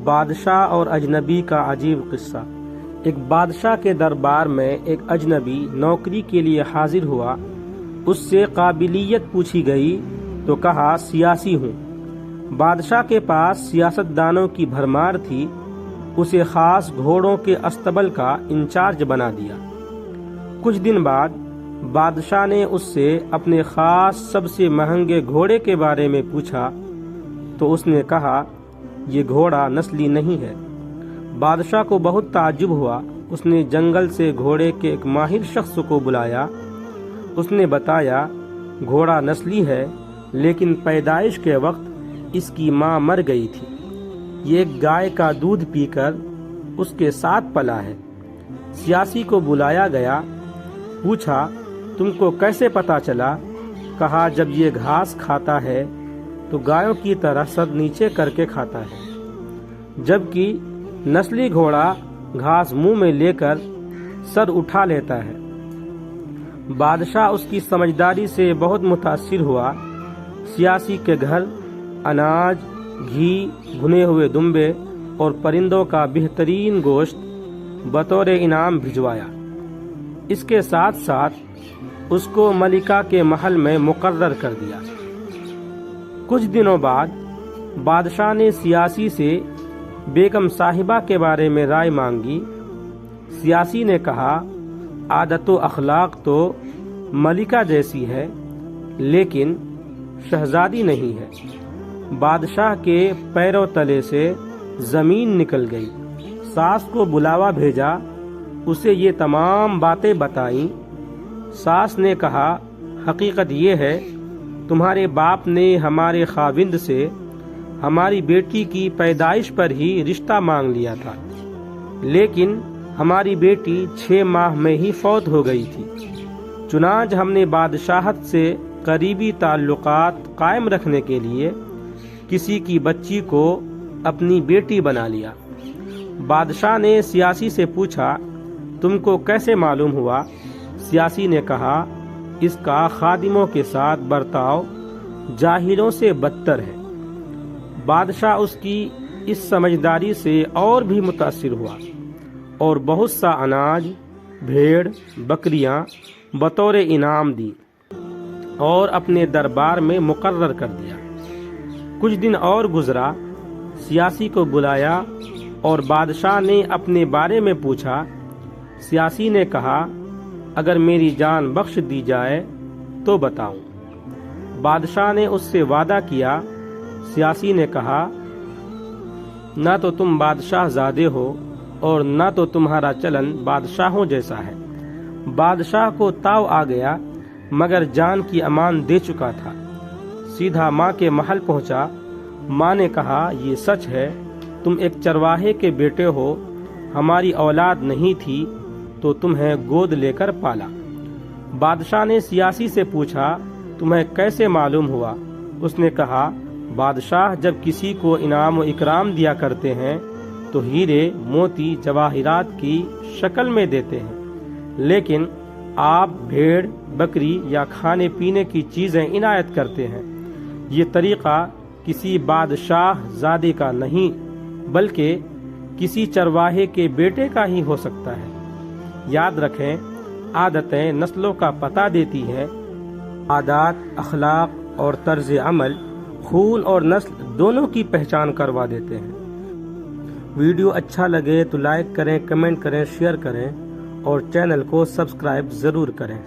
بادشاہ اور اجنبی کا عجیب قصہ۔ ایک بادشاہ کے دربار میں ایک اجنبی نوکری کے لیے حاضر ہوا۔ اس سے قابلیت پوچھی گئی تو کہا سیاسی ہوں۔ بادشاہ کے پاس سیاست دانوں کی بھرمار تھی۔ اسے خاص گھوڑوں کے استبل کا انچارج بنا دیا۔ کچھ دن بعد بادشاہ نے اس سے اپنے خاص سب سے مہنگے گھوڑے کے بارے میں پوچھا تو اس نے کہا یہ گھوڑا نسلی نہیں ہے۔ بادشاہ کو بہت تعجب ہوا۔ اس نے جنگل سے گھوڑے کے ایک ماہر شخص کو بلایا۔ اس نے بتایا گھوڑا نسلی ہے لیکن پیدائش کے وقت اس کی ماں مر گئی تھی۔ یہ ایک گائے کا دودھ پی کر اس کے ساتھ پلا ہے۔ سیاسی کو بلایا گیا۔ پوچھا تم کو کیسے پتا چلا؟ کہا جب یہ گھاس کھاتا ہے تو گایوں کی طرح سر نیچے کر کے کھاتا ہے، جبکہ نسلی گھوڑا گھاس منہ میں لے کر سر اٹھا لیتا ہے۔ بادشاہ اس کی سمجھداری سے بہت متاثر ہوا۔ سیاسی کے گھر اناج، گھی، بھنے ہوئے دمبے اور پرندوں کا بہترین گوشت بطور انعام بھجوایا۔ اس کے ساتھ ساتھ اس کو ملکہ کے محل میں مقرر کر دیا۔ کچھ دنوں بعد بادشاہ نے سیاسی سے بیگم صاحبہ کے بارے میں رائے مانگی۔ سیاسی نے کہا عادت و اخلاق تو ملکہ جیسی ہے لیکن شہزادی نہیں ہے۔ بادشاہ کے پیروں تلے سے زمین نکل گئی۔ ساس کو بلاوا بھیجا، اسے یہ تمام باتیں بتائیں۔ ساس نے کہا حقیقت یہ ہے تمہارے باپ نے ہمارے خاوند سے ہماری بیٹی کی پیدائش پر ہی رشتہ مانگ لیا تھا، لیکن ہماری بیٹی 6 ماہ میں ہی فوت ہو گئی تھی۔ چنانچہ ہم نے بادشاہت سے قریبی تعلقات قائم رکھنے کے لیے کسی کی بچی کو اپنی بیٹی بنا لیا۔ بادشاہ نے سیاسی سے پوچھا تم کو کیسے معلوم ہوا؟ سیاسی نے کہا اس کا خادموں کے ساتھ برتاؤ جاہلوں سے بدتر ہے۔ بادشاہ اس کی اس سمجھداری سے اور بھی متاثر ہوا اور بہت سا اناج، بھیڑ، بکریاں بطور انعام دی اور اپنے دربار میں مقرر کر دیا۔ کچھ دن اور گزرا۔ سیاسی کو بلایا اور بادشاہ نے اپنے بارے میں پوچھا۔ سیاسی نے کہا اگر میری جان بخش دی جائے تو بتاؤں۔ بادشاہ نے اس سے وعدہ کیا۔ سیاسی نے کہا نہ تو تم بادشاہ زادے ہو اور نہ تو تمہارا چلن بادشاہوں جیسا ہے۔ بادشاہ کو تاؤ آ گیا مگر جان کی امان دے چکا تھا۔ سیدھا ماں کے محل پہنچا۔ ماں نے کہا یہ سچ ہے تم ایک چرواہے کے بیٹے ہو، ہماری اولاد نہیں تھی تو تمہیں گود لے کر پالا۔ بادشاہ نے سیاسی سے پوچھا تمہیں کیسے معلوم ہوا؟ اس نے کہا بادشاہ جب کسی کو انعام و اکرام دیا کرتے ہیں تو ہیرے، موتی، جواہرات کی شکل میں دیتے ہیں، لیکن آپ بھیڑ، بکری یا کھانے پینے کی چیزیں عنایت کرتے ہیں۔ یہ طریقہ کسی بادشاہ زادے کا نہیں بلکہ کسی چرواہے کے بیٹے کا ہی ہو سکتا ہے۔ یاد رکھیں عادتیں نسلوں کا پتہ دیتی ہیں۔ عادات، اخلاق اور طرز عمل خون اور نسل دونوں کی پہچان کروا دیتے ہیں۔ ویڈیو اچھا لگے تو لائک کریں، کمنٹ کریں، شیئر کریں اور چینل کو سبسکرائب ضرور کریں۔